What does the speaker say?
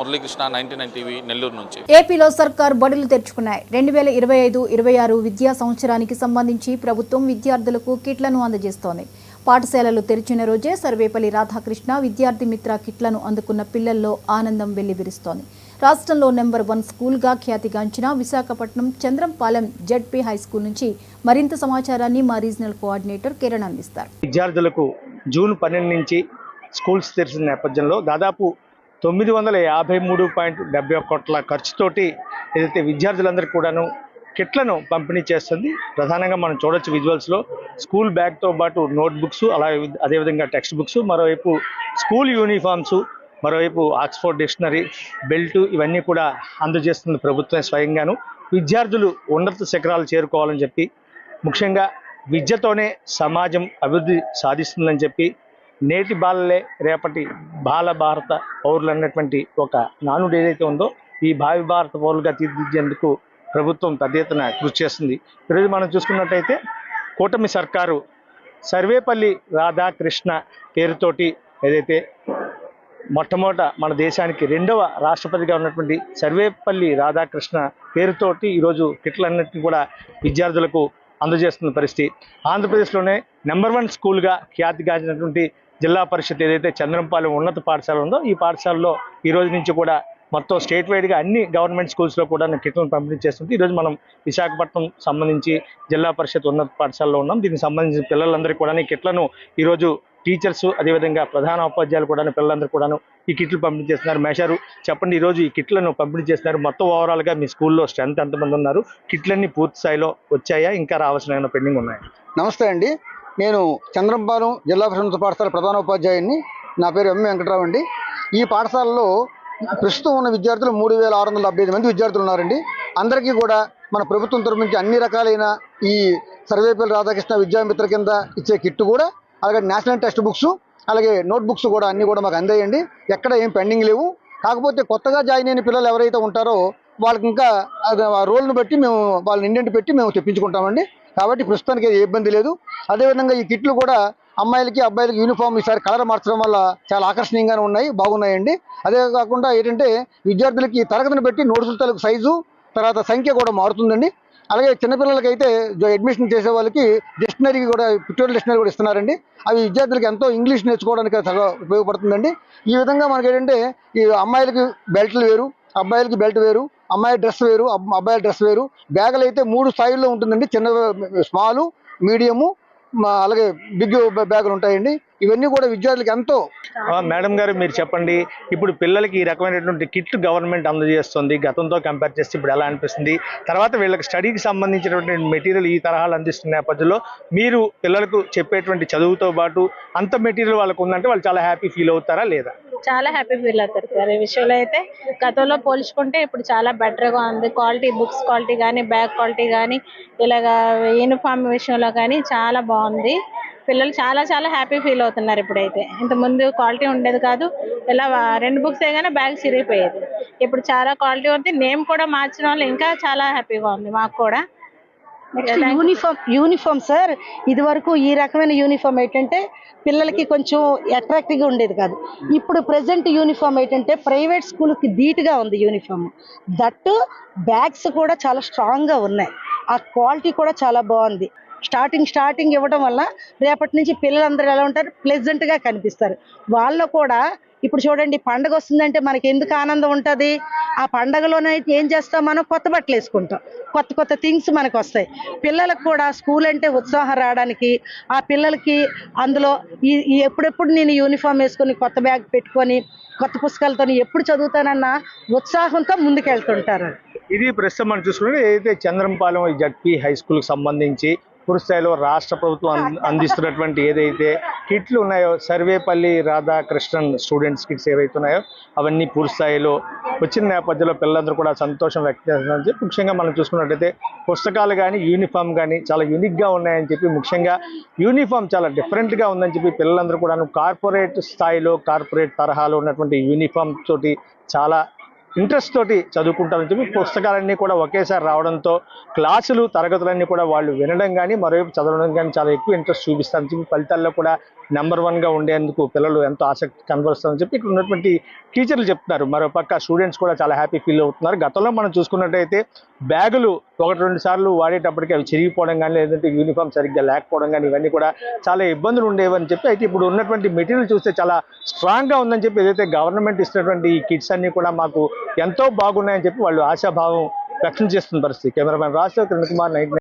Muralikrishna 99 TV Nellore నుంచి. ఏపీలో సర్కార్ బడులు తెరుచుకున్నాయి. 2025-26 విద్యా సంవత్సరానికి సంబంధించి ప్రభుత్వం విద్యార్థులకు కిట్లను అందజేస్తోంది. పాఠశాలలు తెరిచిన రోజే సర్వేపల్లి రాధాకృష్ణ విద్యార్థి మిత్ర కిట్లను అందుకున్న పిల్లల్లో ఆనందం వెల్లివిరుస్తోంది. రాష్ట్రంలో నెంబర్ 1 స్కూల్గా ఖ్యాతిగాంచిన Visakhapatnam Chandrampalem ZP high school నుంచి మరింత సమాచారాన్ని మా రీజనల్ కోఆర్డినేటర్ కిరణ్ అందిస్తారు. విద్యార్థులకు జూన్ 12 నుంచి స్కూల్స్ తెరిచిన నేపథ్యంలో దాదాపు 953.71 కోట్ల ఖర్చుతోటి ఏదైతే విద్యార్థులందరికీ కూడాను కిట్లను పంపిణీ చేస్తుంది. ప్రధానంగా మనం చూడొచ్చు విజువల్స్లో స్కూల్ బ్యాగ్తో పాటు నోట్ బుక్స్, అదేవిధంగా టెక్స్ట్ బుక్స్, మరోవైపు స్కూల్ యూనిఫామ్స్, మరోవైపు ఆక్స్ఫోర్డ్ డిక్షనరీ, బెల్ట్, ఇవన్నీ కూడా అందజేస్తుంది ప్రభుత్వం స్వయంగాను. విద్యార్థులు ఉన్నత శిఖరాలు చేరుకోవాలని చెప్పి, ముఖ్యంగా విద్యతోనే సమాజం అభివృద్ధి సాధిస్తుందని చెప్పి, నేటి బాలలే రేపటి బాల భారత పౌరులు అన్నటువంటి ఒక నానుడు ఏదైతే ఉందో ఈ భావి భారత పౌరులుగా తీర్చిదిద్దేందుకు ప్రభుత్వం పెద్ద ఎత్తున కృషి చేస్తుంది. ఈరోజు మనం చూసుకున్నట్టయితే కూటమి సర్కారు సర్వేపల్లి రాధాకృష్ణ పేరుతోటి ఏదైతే మొట్టమొదట మన దేశానికి 2వ రాష్ట్రపతిగా ఉన్నటువంటి సర్వేపల్లి రాధాకృష్ణ పేరుతోటి ఈరోజు కిట్లన్నింటినీ కూడా విద్యార్థులకు అందజేస్తున్న పరిస్థితి. ఆంధ్రప్రదేశ్లోనే నెంబర్ 1 స్కూల్గా ఖ్యాతిగాంచినటువంటి జిల్లా పరిషత్ ఏదైతే చంద్రంపాలెం ఉన్నత పాఠశాల ఉందో ఈ పాఠశాలలో ఈ రోజు నుంచి కూడా మొత్తం స్టేట్ వైడ్గా అన్ని గవర్నమెంట్ స్కూల్స్లో కూడా కిట్లను పంపిణీ చేస్తుంది. ఈరోజు మనం విశాఖపట్నం సంబంధించి జిల్లా పరిషత్ ఉన్నత పాఠశాలలో ఉన్నాం. దీనికి సంబంధించిన పిల్లలందరికీ కూడా ఈ కిట్లను ఈరోజు టీచర్స్, అదేవిధంగా ప్రధాన ఉపాధ్యాయులు కూడా పిల్లలందరూ కూడాను ఈ కిట్లు పంపిణీ చేస్తున్నారు. మేషారు, చెప్పండి, ఈరోజు ఈ కిట్లను పంపిణీ చేస్తున్నారు. మొత్తం ఓవరాల్గా మీ స్కూల్లో స్ట్రెంత్ ఎంతమంది ఉన్నారు? కిట్లన్నీ పూర్తి స్థాయిలో వచ్చాయా, ఇంకా రావాల్సిన ఏమైనా పెండింగ్ ఉన్నాయా? నమస్తే అండి, నేను చంద్రంపాలెం జిల్లా పరిషత్ పాఠశాల ప్రధాన ఉపాధ్యాయుని. నా పేరు ఎం వెంకటరావు అండి. ఈ పాఠశాలలో ప్రస్తుతం ఉన్న విద్యార్థులు 3675 మంది విద్యార్థులు ఉన్నారండి. అందరికీ కూడా మన ప్రభుత్వం తరఫు నుంచి అన్ని రకాలైన ఈ సర్వేపల్లి రాధాకృష్ణ విద్యామిత్ర కింద ఇచ్చే కిట్టు కూడా, అలాగే నేషనల్ టెక్స్ట్ బుక్స్, అలాగే నోట్ బుక్స్ కూడా అన్నీ కూడా మాకు అందాయండి. ఎక్కడ ఏం పెండింగ్ లేవు. కాకపోతే కొత్తగా జాయిన్ అయిన పిల్లలు ఎవరైతే ఉంటారో వాళ్ళకి ఇంకా ఆ రోల్ను బట్టి మేము వాళ్ళని ఇండెంట్ పెట్టి మేము తెప్పించుకుంటామండి. కాబట్టి ప్రస్తుతానికి ఏ ఇబ్బంది లేదు. అదేవిధంగా ఈ కిట్లు కూడా అమ్మాయిలకి అబ్బాయిలకి యూనిఫామ్ ఈసారి కలర్ మార్చడం వల్ల చాలా ఆకర్షణీయంగానే ఉన్నాయి, బాగున్నాయండి. అదే కాకుండా ఏంటంటే విద్యార్థులకి తరగతిని బట్టి నోట్సుల తాలూకు సైజు, తర్వాత సంఖ్య కూడా మారుతుందండి. అలాగే చిన్నపిల్లలకైతే అడ్మిషన్ చేసే వాళ్ళకి డిక్షనరీ కూడా, పిక్టోరియల్ డిక్షనరీ కూడా ఇస్తున్నారండి. అవి విద్యార్థులకి ఎంతో ఇంగ్లీష్ నేర్చుకోవడానికి ఉపయోగపడుతుందండి. ఈ విధంగా మనకి ఏంటంటే ఈ అమ్మాయిలకి బెల్ట్లు వేరు, అబ్బాయిలకి బెల్ట్ వేరు, అమ్మాయి డ్రెస్ వేరు, అబ్బాయిల డ్రెస్ వేరు. బ్యాగులు అయితే 3 స్థాయిల్లో ఉంటుందండి. చిన్న, స్మాలు, మీడియము, అలాగే బిగ్ బ్యాగులు ఉంటాయండి. ఇవన్నీ కూడా విద్యార్థులకు ఎంతో. మేడం గారు, మీరు చెప్పండి, ఇప్పుడు పిల్లలకి ఈ రకమైనటువంటి కిట్ గవర్నమెంట్ అందజేస్తుంది. గతంతో కంపేర్ చేస్తే ఇప్పుడు ఎలా అనిపిస్తుంది? తర్వాత వీళ్ళకి స్టడీకి సంబంధించినటువంటి మెటీరియల్ ఈ తరహాలు అందిస్తున్న నేపథ్యంలో మీరు పిల్లలకు చెప్పేటువంటి చదువుతో పాటు అంత మెటీరియల్ వాళ్ళకు ఉందంటే వాళ్ళు చాలా హ్యాపీ ఫీల్ అవుతారా లేదా? చాలా హ్యాపీ ఫీల్ అవుతారు సార్. ఈ విషయంలో అయితే గతంలో పోల్చుకుంటే ఇప్పుడు చాలా బెటర్గా ఉంది. క్వాలిటీ, బుక్స్ క్వాలిటీ కానీ, బ్యాగ్ క్వాలిటీ కానీ, ఇలాగా యూనిఫామ్ విషయంలో కానీ చాలా బాగుంది. పిల్లలు చాలా చాలా హ్యాపీ ఫీల్ అవుతున్నారు ఇప్పుడైతే. ఇంతకుముందు క్వాలిటీ ఉండేది కాదు, ఇలా 2 బుక్స్ కానీ బ్యాగ్ చిరిగిపోయేది. ఇప్పుడు చాలా క్వాలిటీ ఉంది. నేమ్ కూడా మార్చిన వాళ్ళు ఇంకా చాలా హ్యాపీగా ఉంది మాకు కూడా. యూనిఫామ్ సార్, ఇది వరకు ఈ రకమైన యూనిఫామ్ ఏంటంటే పిల్లలకి కొంచెం అట్రాక్టివ్గా ఉండేది కాదు. ఇప్పుడు ప్రెసెంట్ యూనిఫామ్ ఏంటంటే ప్రైవేట్ స్కూల్కి ధీటుగా ఉంది యూనిఫామ్. దట్టు బ్యాగ్స్ కూడా చాలా స్ట్రాంగ్గా ఉన్నాయి. ఆ క్వాలిటీ కూడా చాలా బాగుంది. స్టార్టింగ్ ఇవ్వడం వల్ల రేపటి నుంచి పిల్లలందరూ ఎలా ఉంటారు, ప్లెజెంట్గా కనిపిస్తారు. వాళ్ళు కూడా ఇప్పుడు చూడండి, పండగ వస్తుందంటే మనకి ఎందుకు ఆనందం ఉంటుంది? ఆ పండగలోనైతే ఏం చేస్తాం, మనం కొత్త బట్టలు వేసుకుంటాం, కొత్త థింగ్స్ మనకు వస్తాయి. పిల్లలకు కూడా స్కూల్ అంటే ఉత్సాహం రావడానికి, ఆ పిల్లలకి అందులో ఈ ఎప్పుడెప్పుడు నేను యూనిఫామ్ వేసుకొని కొత్త బ్యాగ్ పెట్టుకొని కొత్త పుస్తకాలతో ఎప్పుడు చదువుతానన్న ఉత్సాహంతో ముందుకెళ్తుంటారు. ఇది ప్రస్తుతం మనం చూసుకుంటే ఏదైతే చంద్రంపాలెం జడ్పీ హై స్కూల్కి సంబంధించి పూర్తి స్థాయిలో రాష్ట్ర ప్రభుత్వం అందిస్తున్నటువంటి ఏదైతే కిట్లు ఉన్నాయో, సర్వేపల్లి రాధాకృష్ణన్ స్టూడెంట్స్ కిట్స్ ఏవైతే ఉన్నాయో అవన్నీ పూర్తి స్థాయిలో వచ్చిన నేపథ్యంలో పిల్లలందరూ కూడా సంతోషం వ్యక్తం చేస్తున్నారని చెప్పి, ముఖ్యంగా మనం చూసుకున్నట్టయితే పుస్తకాలు కానీ యూనిఫామ్ కానీ చాలా యూనిక్గా ఉన్నాయని చెప్పి, ముఖ్యంగా యూనిఫామ్ చాలా డిఫరెంట్గా ఉందని చెప్పి పిల్లలందరూ కూడా కార్పొరేట్ స్థాయిలో, కార్పొరేట్ తరహాలో ఉన్నటువంటి యూనిఫామ్ తోటి చాలా ఇంట్రెస్ట్ తోటి చదువుకుంటారని చెప్పి పుస్తకాలన్నీ కూడా ఒకేసారి రావడంతో క్లాసులు తరగతులన్నీ కూడా వాళ్ళు వినడం కానీ మరోవైపు చదవడం కానీ చాలా ఎక్కువ ఇంట్రెస్ట్ చూపిస్తారని చెప్పి ఫలితాల్లో కూడా నెంబర్ 1గా ఉండేందుకు పిల్లలు ఎంతో ఆసక్తి కనబరుస్తారని చెప్పి ఇక్కడ ఉన్నటువంటి టీచర్లు చెప్తున్నారు. మరోపక్క స్టూడెంట్స్ కూడా చాలా హ్యాపీ ఫీల్ అవుతున్నారు. గతంలో మనం చూసుకున్నట్టయితే బ్యాగులు 1-2 సార్లు వాడేటప్పటికి అవి చిరిగిపోవడం కానీ లేదంటే యూనిఫామ్ సరిగ్గా లేకపోవడం కానీ ఇవన్నీ కూడా చాలా ఇబ్బందులు ఉండేవని చెప్పి, అయితే ఇప్పుడు ఉన్నటువంటి మెటీరియల్ చూస్తే చాలా స్ట్రాంగ్గా ఉందని చెప్పి ఏదైతే గవర్నమెంట్ ఇస్తున్నటువంటి ఈ కిట్స్ అన్నీ కూడా మాకు ఎంతో బాగున్నాయని చెప్పి వాళ్ళు ఆశాభావం వ్యక్తం చేస్తున్న పరిస్థితి. కెమెరామెన్ రాజశేఖర్ కుమార్, 9